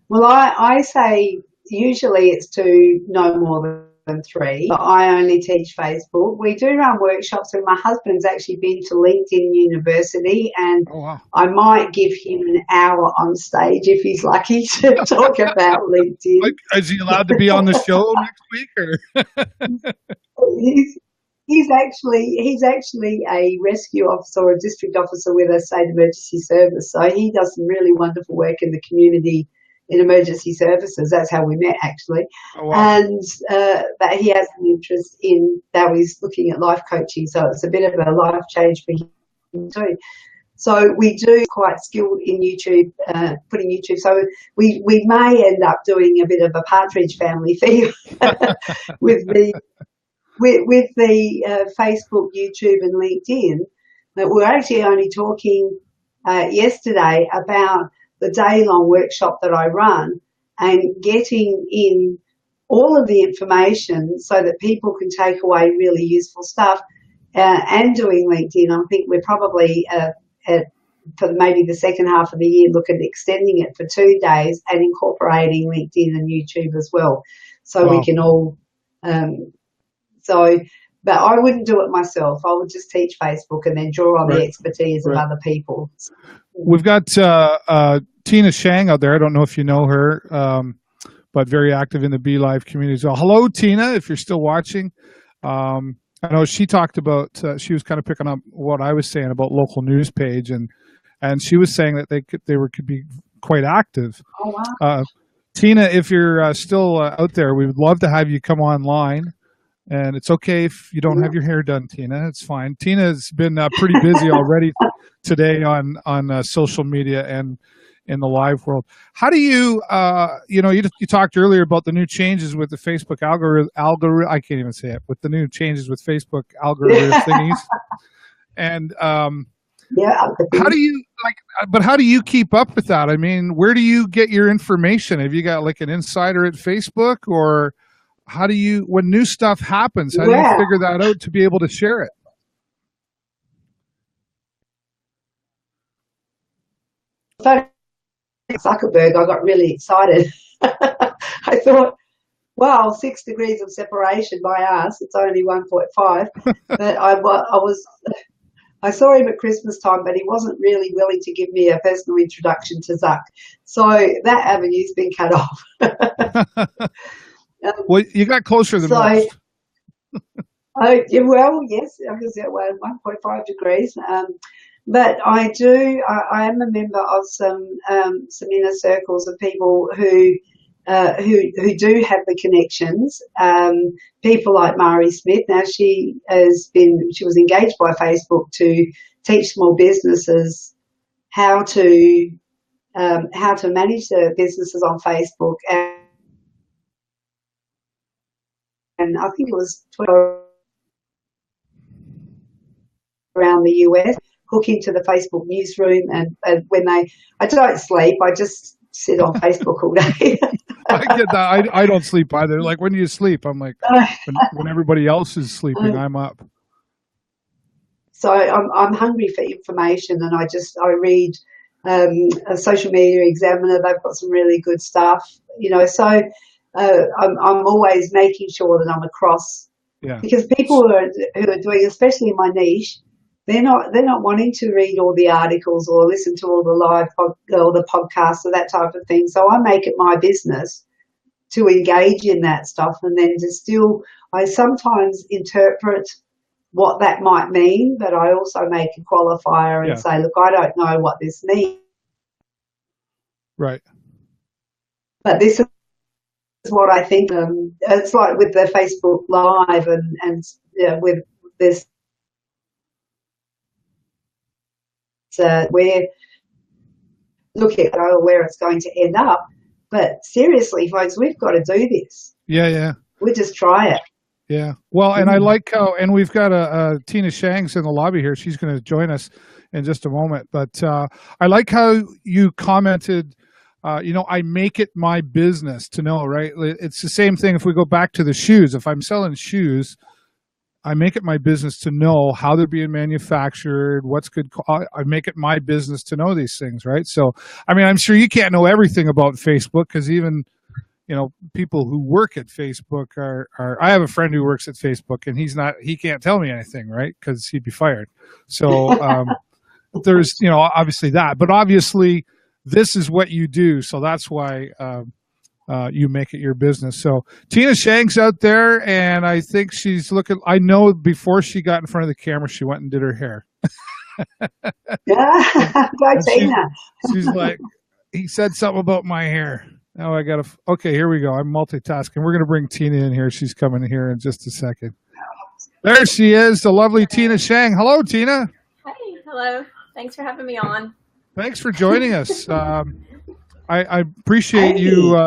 Well, I say usually it's to no more than three, but I only teach Facebook. We do run workshops, and my husband's actually been to LinkedIn University, and I might give him an hour on stage if he's lucky to talk about LinkedIn. Is he allowed to be on the show next week? Or He's actually a rescue officer or a district officer with a state emergency service. So he does some really wonderful work in the community in emergency services. That's how we met, actually. Oh, wow. And that he has an interest in, now he's looking at life coaching. So it's a bit of a life change for him too. So we do quite skilled in YouTube, putting YouTube. So we may end up doing a bit of a Partridge Family thing with the Facebook, YouTube, and LinkedIn. But we're actually only talking yesterday about the day-long workshop that I run, and getting in all of the information so that people can take away really useful stuff, and doing LinkedIn. I think we're probably for maybe the second half of the year look at extending it for 2 days and incorporating LinkedIn and YouTube as well, so we can all but I wouldn't do it myself. I would just teach Facebook and then draw on the expertise of other people. We've got Tina Shang out there. I don't know if you know her, but very active in the Be Live community. So hello, Tina, if you're still watching. I know she talked about, she was kind of picking up what I was saying about local news page, and she was saying that they could be quite active. Oh, wow. Tina, if you're still out there, we would love to have you come online. And it's okay if you don't have your hair done, Tina. It's fine. Tina's been pretty busy already today on social media and in the live world. How do you, you talked earlier about the new changes with the Facebook algorithm. I can't even say it. With the new changes with Facebook algorithm thingies. And how do you but how do you keep up with that? I mean, where do you get your information? Have you got like an insider at Facebook, or how do you, when new stuff happens, how do you figure that out to be able to share it? Zuckerberg, I got really excited. I thought, wow, 6 degrees of separation by us. It's only 1.5. But I saw him at Christmas time, but he wasn't really willing to give me a personal introduction to Zuck. So that avenue's been cut off. Well, you got closer than most. Well, yes, I was at 1.5 degrees. But I am a member of some inner circles of people who do have the connections. People like Mari Smith. Now she was engaged by Facebook to teach small businesses how to manage their businesses on Facebook, and I think it was around the US, hook into the Facebook newsroom, and when I don't sleep, I just sit on Facebook all day. I get that. I don't sleep either. Like, when do you sleep? I'm like, when everybody else is sleeping, I'm up. So I'm hungry for information, and I read a Social Media Examiner. They've got some really good stuff, So I'm always making sure that I'm across, because people who are doing, especially in my niche, they're not wanting to read all the articles or listen to all the live or the podcasts or that type of thing. So I make it my business to engage in that stuff, and then I sometimes interpret what that might mean, but I also make a qualifier and say, look, I don't know what this means. Right. But this is what I think. It's like with the Facebook Live and with this, we're looking at where it's going to end up. But seriously, folks, we've got to do this. Yeah. We just try it. Yeah. Well, and I like how, and we've got a Tina Shang's in the lobby here. She's going to join us in just a moment. But I like how you commented, I make it my business to know, right? It's the same thing if we go back to the shoes. If I'm selling shoes, I make it my business to know how they're being manufactured, what's good. I make it my business to know these things, right? So, I mean, I'm sure you can't know everything about Facebook, because even, people who work at Facebook are, I have a friend who works at Facebook, and he can't tell me anything, right? Because he'd be fired. So there's, obviously that, but obviously this is what you do. So that's why, you make it your business. So Tina Shang's out there, and I think she's looking. I know before she got in front of the camera, she went and did her hair. Yeah, go Tina. She's like, he said something about my hair. Now I gotta. Okay, here we go. I'm multitasking. We're gonna bring Tina in here. She's coming here in just a second. There she is, the lovely Tina Shang. Hello, Tina. Hey, hello. Thanks for having me on. Thanks for joining us. I appreciate you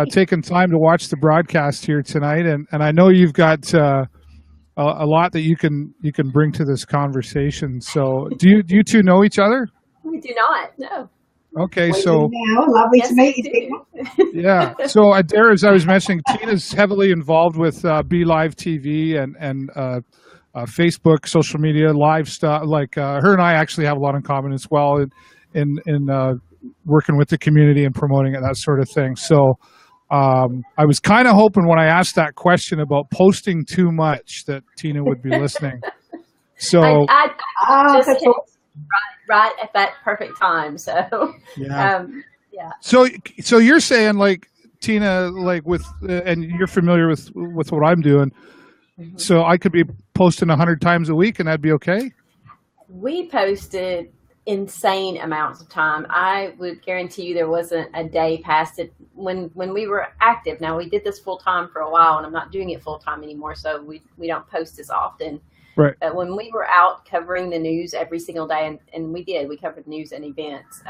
taking time to watch the broadcast here tonight, and I know you've got a lot that you can bring to this conversation. So, do you two know each other? We do not. No. Okay, so lovely to meet you. Yeah. So Adair, as I was mentioning, Tina's heavily involved with Be Live TV and Facebook, social media, live stuff. Like her and I actually have a lot in common as well in working with the community and promoting it, that sort of thing. So I was kind of hoping when I asked that question about posting too much that Tina would be listening. So I just hit right at that perfect time. So yeah. So you're saying, like, Tina, like and you're familiar with what I'm doing. Mm-hmm. So I could be posting 100 times a week and that'd be okay? We posted insane amounts of time. I would guarantee you there wasn't a day past it when we were active. Now, we did this full time for a while, and I'm not doing it full time anymore, so we don't post as often. Right. But when we were out covering the news every single day, and we covered news and events,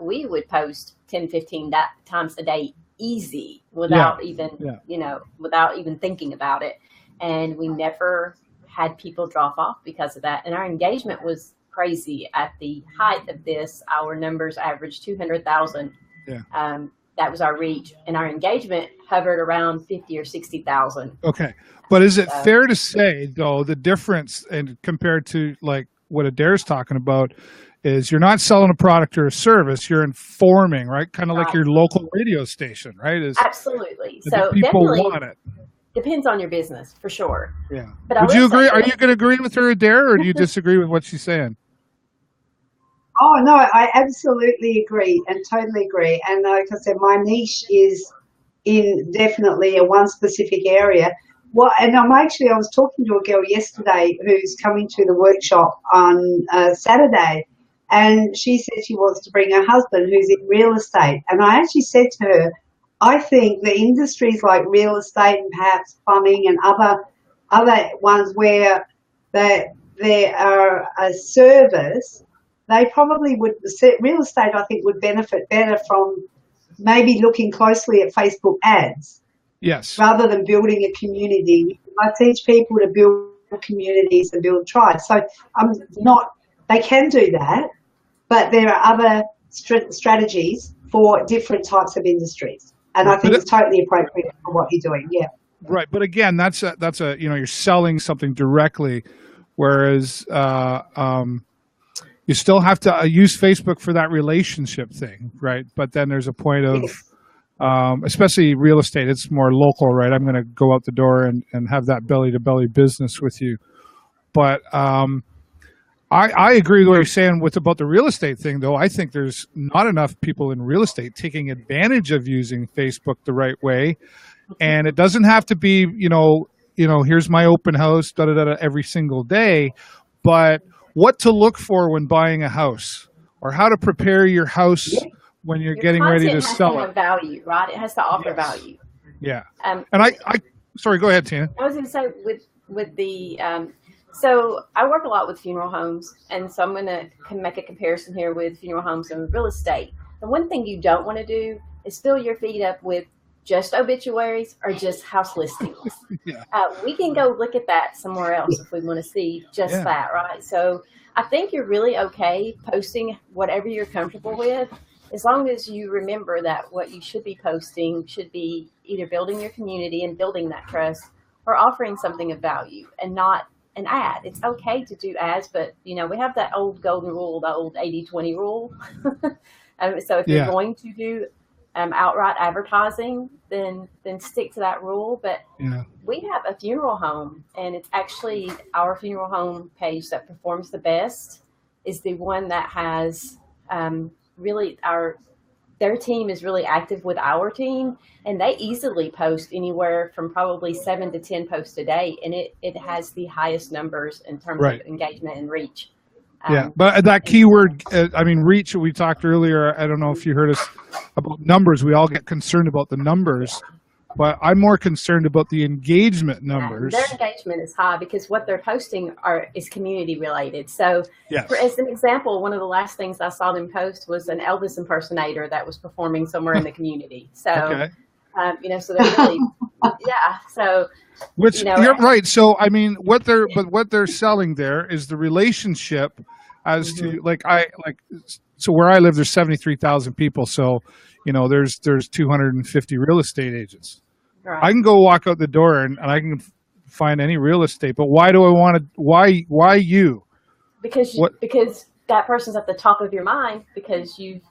we would post 10, 15 times a day easy without without even thinking about it. And we never had people drop off because of that. And our engagement was crazy. At the height of this, our numbers averaged 200,000. Yeah. That was our reach, and our engagement hovered around 50 or 60,000. Okay. But is it fair to say, though, the difference and compared to like what Adair's talking about is you're not selling a product or a service, you're informing, right? Kind of like your local radio station, right? Absolutely. So people want it. Depends on your business, for sure. Yeah. But would you agree? Are you going to agree with her, Adair, or do you disagree with what she's saying? Oh, no, I absolutely agree and totally agree. And like I said, my niche is in definitely one specific area. Well, and I was talking to a girl yesterday who's coming to the workshop on Saturday, and she said she wants to bring her husband who's in real estate. And I actually said to her, I think the industries like real estate and perhaps plumbing and other ones where there are a service, they probably would, real estate I think would benefit better from maybe looking closely at Facebook ads. Yes. Rather than building a community. I teach people to build communities and build tribes. So they can do that, but there are other strategies for different types of industries. And I think it's totally appropriate for what you're doing. Yeah. Right. But again, that's a you're selling something directly. whereas you still have to use Facebook for that relationship thing, right? But then there's a point of, especially real estate, it's more local, right? I'm going to go out the door and have that belly-to-belly business with you. But I agree with what you're saying about the real estate thing, though. I think there's not enough people in real estate taking advantage of using Facebook the right way. And it doesn't have to be, here's my open house, every single day. But what to look for when buying a house, or how to prepare your house when you're getting ready to sell it. Value, right? It has to offer value. Yeah. And I sorry, go ahead, Tina. I was going to say with the so I work a lot with funeral homes, and so I'm going to make a comparison here with funeral homes and real estate. The one thing you don't want to do is fill your feed up with just obituaries or just house listings. We can go look at that somewhere else if we want to see just that, right? So I think you're really okay posting whatever you're comfortable with, as long as you remember that what you should be posting should be either building your community and building that trust, or offering something of value and not an ad. It's okay to do ads, but we have that old golden rule, the old 80-20 rule. So if you're going to do outright advertising, then stick to that rule. But we have a funeral home, and it's actually our funeral home page that performs the best, is the one that has really their team is really active with our team, and they easily post anywhere from probably 7 to 10 posts a day, and it has the highest numbers in terms of engagement and reach. But that keyword, reach, we talked earlier, I don't know if you heard us about numbers. We all get concerned about the numbers, but I'm more concerned about the engagement numbers. Their engagement is high because what they're posting is community related. So as an example, one of the last things I saw them post was an Elvis impersonator that was performing somewhere in the community. So, so they're really, so. Which you're right. So, what they're selling there is the relationship as to so where I live, there's 73,000 people. So, there's 250 real estate agents. Right. I can go walk out the door and I can find any real estate, but why do I want to, why you? Because that person's at the top of your mind, because you've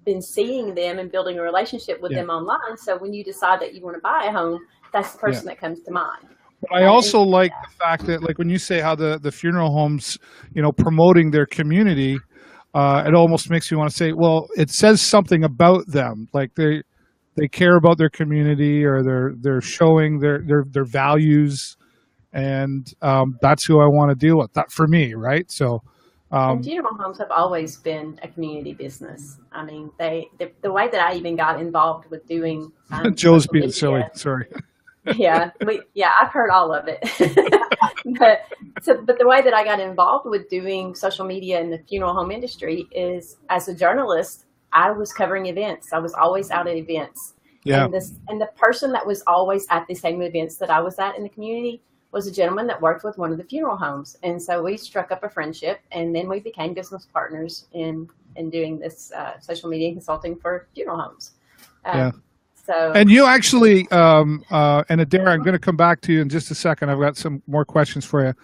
been seeing them and building a relationship with them online. So when you decide that you want to buy a home, that's the person that comes to mind. But I also like the fact that, when you say how the funeral homes, promoting their community, it almost makes me want to say, well, it says something about them. Like they care about their community, or they're showing their values, and that's who I want to deal with. That for me, right? So. And funeral homes have always been a community business. I mean, the way that I even got involved with doing Joe's being silly. Sorry. I've heard all of it. but the way that I got involved with doing social media in the funeral home industry is, as a journalist, I was covering events. I was always out at events. Yeah. And the person that was always at the same events that I was at in the community was a gentleman that worked with one of the funeral homes. And so we struck up a friendship, and then we became business partners in doing this social media consulting for funeral homes. And you actually, and Adair, I'm going to come back to you in just a second. I've got some more questions for you.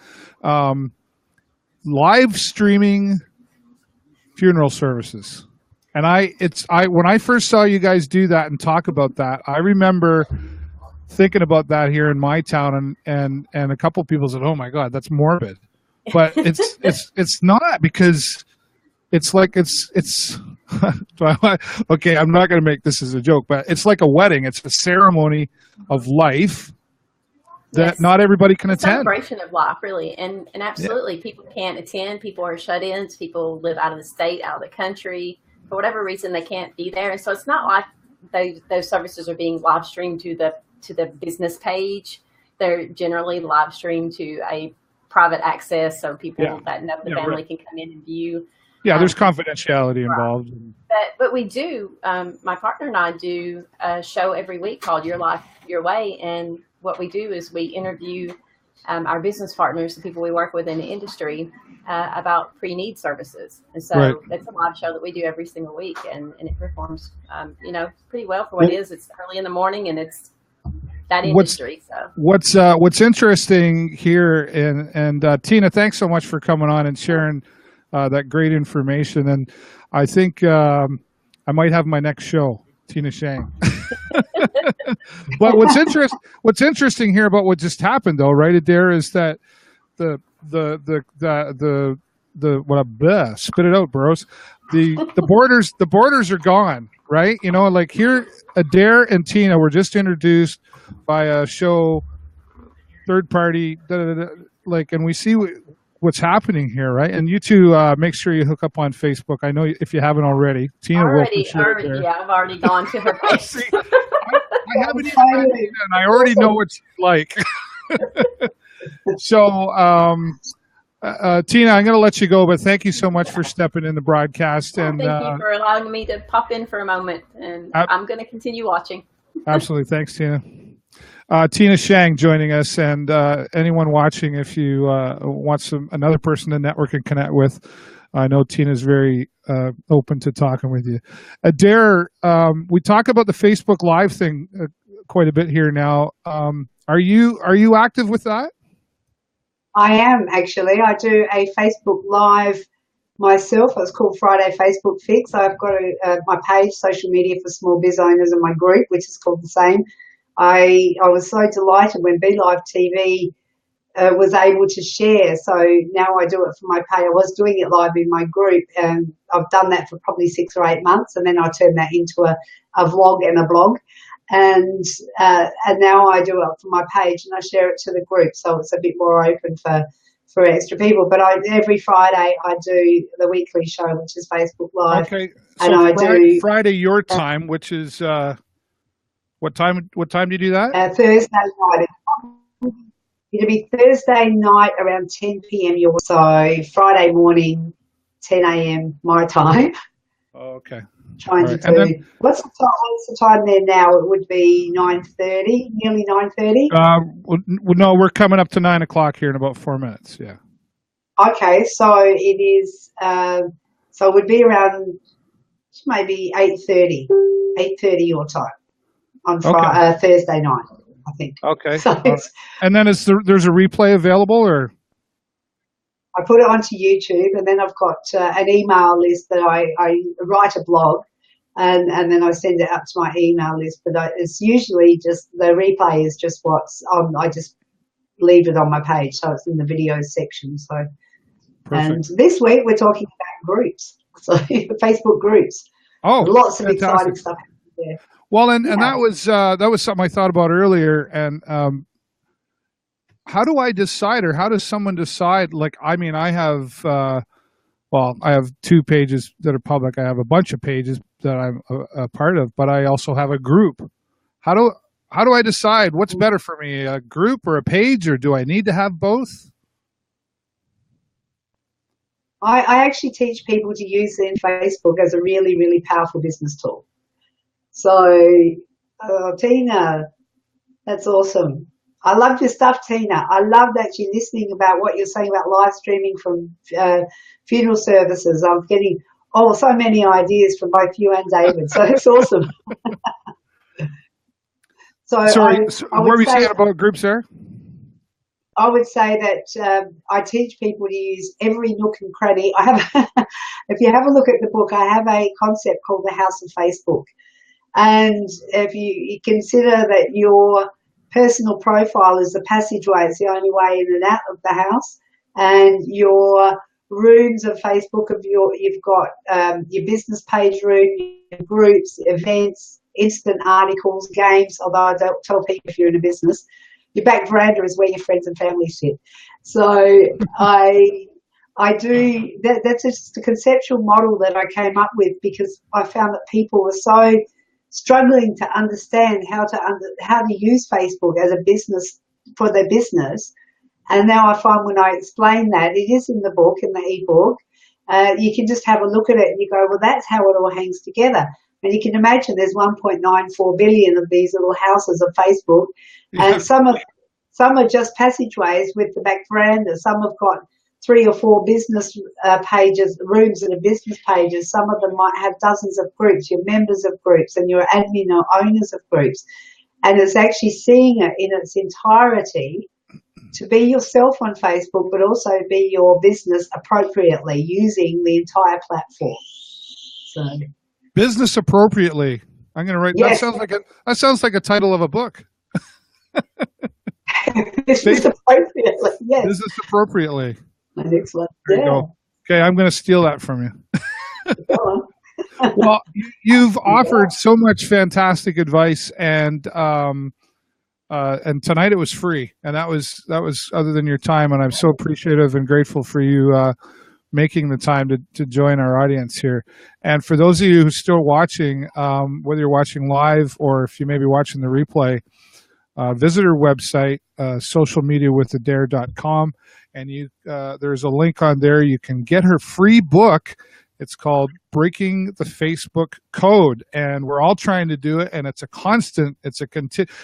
Live streaming funeral services. And when I first saw you guys do that and talk about that, I remember thinking about that here in my town, and a couple of people said, "Oh my God, that's morbid," but it's not, because it's okay. I'm not going to make this as a joke, but it's like a wedding. It's a ceremony of life that not everybody can attend. Celebration of life, really, and absolutely, people can't attend. People are shut-ins. People live out of the state, out of the country, for whatever reason they can't be there. And so it's not like those services are being live streamed to the business page. They're generally live streamed to a private access, so people that know the family can come in and view. Yeah, there's confidentiality involved. But we do, my partner and I do a show every week called Your Life, Your Way. And what we do is we interview our business partners, the people we work with in the industry, about pre-need services. And so that's a live show that we do every single week, and it performs, pretty well for what it is. It's early in the morning, and it's that industry. What's interesting here, and Tina, thanks so much for coming on and sharing that great information. And I think I might have my next show, Tina Shang. But what's interesting here about what just happened, though, right, Adair, is that the spit it out, Burrows. The borders are gone, right? You know, like here, Adair and Tina were just introduced by a show, third party, like, and we see what's happening here, right? And you two, make sure you hook up on Facebook. I know if you haven't already. Tina I've already gone to her page. See, I haven't even met Tina, and I already know what she's like. So, Tina, I'm going to let you go, but thank you so much for stepping in the broadcast. And thank you for allowing me to pop in for a moment, and I'm going to continue watching. Absolutely. Thanks, Tina. Tina Shang joining us, and anyone watching, if you want another person to network and connect with, I know Tina's very open to talking with you. Adair, we talk about the Facebook Live thing quite a bit here now. Are you active with that? I am, actually. I do a Facebook Live myself. It's called Friday Facebook Fix. I've got my page, Social Media for Small Biz Owners, and my group, which is called the same. I was so delighted when BeLive TV was able to share. So now I do it for my page. I was doing it live in my group, and I've done that for probably 6 or 8 months, and then I turned that into a vlog and a blog. And now I do it for my page, and I share it to the group, so it's a bit more open for extra people. But every Friday I do the weekly show, which is Facebook Live. Okay, so and Friday your time, which is what time? What time do you do that? Thursday night. It'll be Thursday night around 10 p.m. So Friday morning, 10 a.m. my time. Oh, okay. Trying to do. What's the time there now? It would be 9:30, nearly 9:30. No, we're coming up to 9 o'clock here in about 4 minutes. Yeah. Okay, so it is. So it would be around maybe 8:30 your time on Thursday night, I think. Okay. So and then there's a replay available, or? I put it onto YouTube, and then I've got an email list that I write a blog, and then I send it out to my email list. But it's usually just the replay is just what's on. I just leave it on my page, so it's in the videos section. So, perfect. And this week we're talking about groups, so Facebook groups. Oh, lots of exciting stuff there. Well, and that was something I thought about earlier, and how do I decide, or how does someone decide? Like, I mean, I have, I have 2 pages that are public. I have a bunch of pages that I'm a part of, but I also have a group. How do I decide what's better for me, a group or a page, or do I need to have both? I actually teach people to use Facebook as a really, really powerful business tool. So, Tina, that's awesome. I love your stuff, Tina. I love that you're listening about what you're saying about live streaming from funeral services. I'm getting so many ideas from both you and David. So it's awesome. Sorry, what were we saying about groups there? I would say that I teach people to use every nook and cranny. I have, if you have a look at the book, I have a concept called the House of Facebook. And if you consider that your personal profile is the passageway, it's the only way in and out of the house, and your rooms of Facebook you've got your business page room, your groups, events, instant articles, games, although I don't tell people if you're in a business. Your back veranda is where your friends and family sit. So I do that's just a conceptual model that I came up with because I found that people were so struggling to understand how to use Facebook as a business for their business. And now I find when I explain that, it is in the book, in the ebook, you can just have a look at it and you go, well, that's how it all hangs together. And you can imagine there's 1.94 billion of these little houses of Facebook, and some are just passageways with the back veranda. Some have got 3 or 4 business pages, rooms that are business pages. Some of them might have dozens of groups, your members of groups and your admin or owners of groups. and it's actually seeing it in its entirety to be yourself on Facebook, but also be your business appropriately using the entire platform. So, business appropriately. I'm going to write. Yes. That sounds like a title of a book. Business appropriately. Yes. Business appropriately. That's excellent. There you go. Okay, I'm going to steal that from you. Go on. Well, you've offered so much fantastic advice, and tonight it was free, and that was other than your time, and I'm so appreciative and grateful for you making the time to join our audience here. And for those of you who are still watching, whether you're watching live or if you may be watching the replay, visit our website, socialmediawithadare.com, and there's a link on there. You can get her free book. It's called Breaking the Facebook Code, and we're all trying to do it. And it's a constant.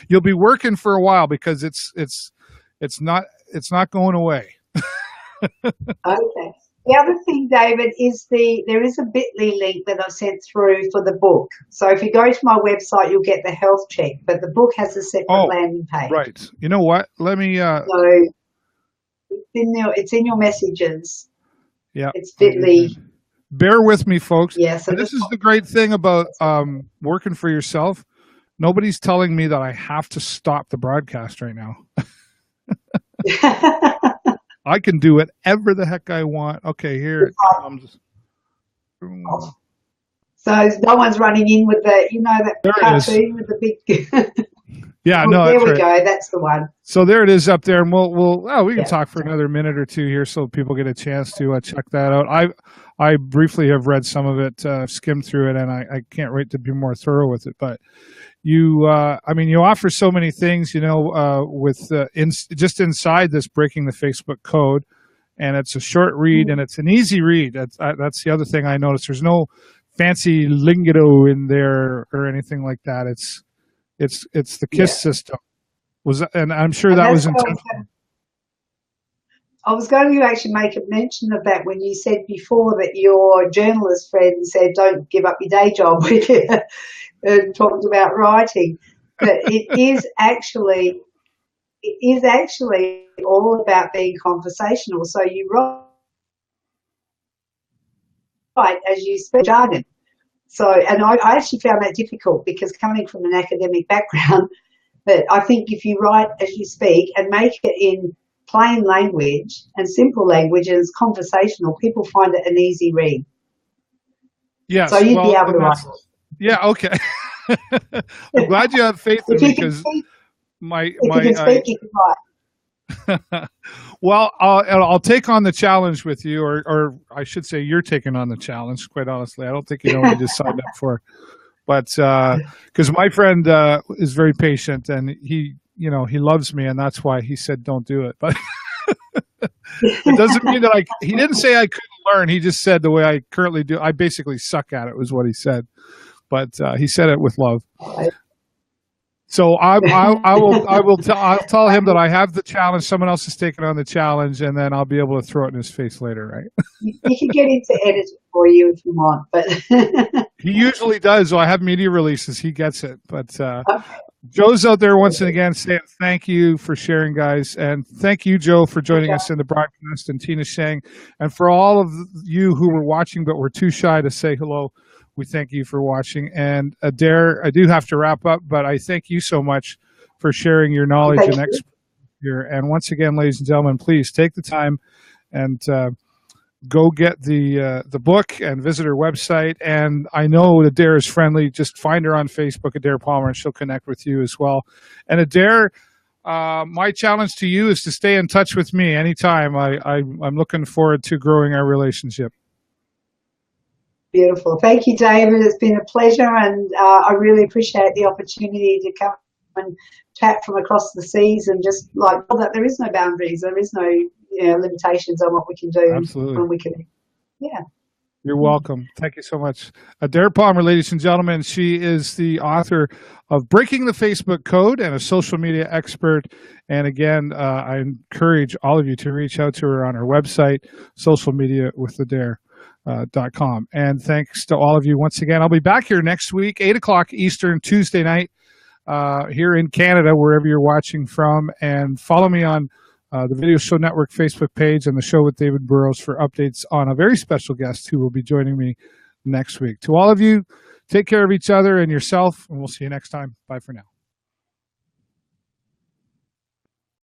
You'll be working for a while because it's not going away. Okay. The other thing, David, is there is a Bitly link that I sent through for the book. So if you go to my website, you'll get the health check, but the book has a separate landing page. Right. You know what? Let me. So it's in your messages. Yeah. It's Bitly. Bear with me, folks. Yes. Yeah, so this is the great thing about working for yourself. Nobody's telling me that I have to stop the broadcast right now. I can do whatever the heck I want. Okay, here it comes. So no one's running in with that cartoon with the big. Yeah, there we go. That's the one. So there it is up there, and we can talk for another minute or two here, so people get a chance to check that out. I briefly have read some of it, skimmed through it, and I can't wait to be more thorough with it. But you offer so many things, with just inside this Breaking the Facebook Code, and it's a short read and it's an easy read. That's the other thing I noticed. There's no fancy lingo in there or anything like that. It's the KISS system. And I'm sure that was intentional. I was going to actually make a mention of that when you said before that your journalist friend said, don't give up your day job with you, and talked about writing. But it is actually all about being conversational. So you write as you speak jargon. So, and I actually found that difficult because coming from an academic background, but I think if you write as you speak and make it in plain language and simple language and it's conversational, people find it an easy read. Yes. So you'd be able to write it. Yeah, okay. I'm glad you have faith in me because you can speak, you can write. Well, I'll take on the challenge with you, or I should say you're taking on the challenge, quite honestly. I don't think you know what you just signed up for. But because my friend is very patient and he loves me, and that's why he said don't do it. But it doesn't mean that he didn't say I couldn't learn. He just said the way I currently do, I basically suck at it, was what he said. But he said it with love. So I'll tell him that I have the challenge. Someone else is taking on the challenge, and then I'll be able to throw it in his face later, right? You can get him to edit it for you if you want, but he usually does. So I have media releases. He gets it. But Joe's out there once again saying thank you for sharing, guys, and thank you, Joe, for joining us in the broadcast, and Tina Shang, and for all of you who were watching but were too shy to say hello. We thank you for watching. And Adair, I do have to wrap up, but I thank you so much for sharing your knowledge and expertise here. And once again, ladies and gentlemen, please take the time and go get the book and visit her website. And I know Adair is friendly. Just find her on Facebook, Adair Palmer, and she'll connect with you as well. And Adair, my challenge to you is to stay in touch with me anytime. I'm looking forward to growing our relationship. Beautiful. Thank you, David. It's been a pleasure, and I really appreciate the opportunity to come and chat from across the seas, and just like that there is no boundaries, there is no limitations on what we can do. Absolutely. When we can, You're welcome. Thank you so much. Adair Palmer, ladies and gentlemen, she is the author of Breaking the Facebook Code and a social media expert. And again, I encourage all of you to reach out to her on her website, socialmediawithadare.com. And thanks to all of you once again. I'll be back here next week, 8 o'clock Eastern, Tuesday night. here in Canada, wherever you're watching from. And follow me on the Video Show Network Facebook page and the Show with David Burrows for updates on a very special guest who will be joining me next week. To all of you, take care of each other and yourself, and we'll see you next time. Bye for now.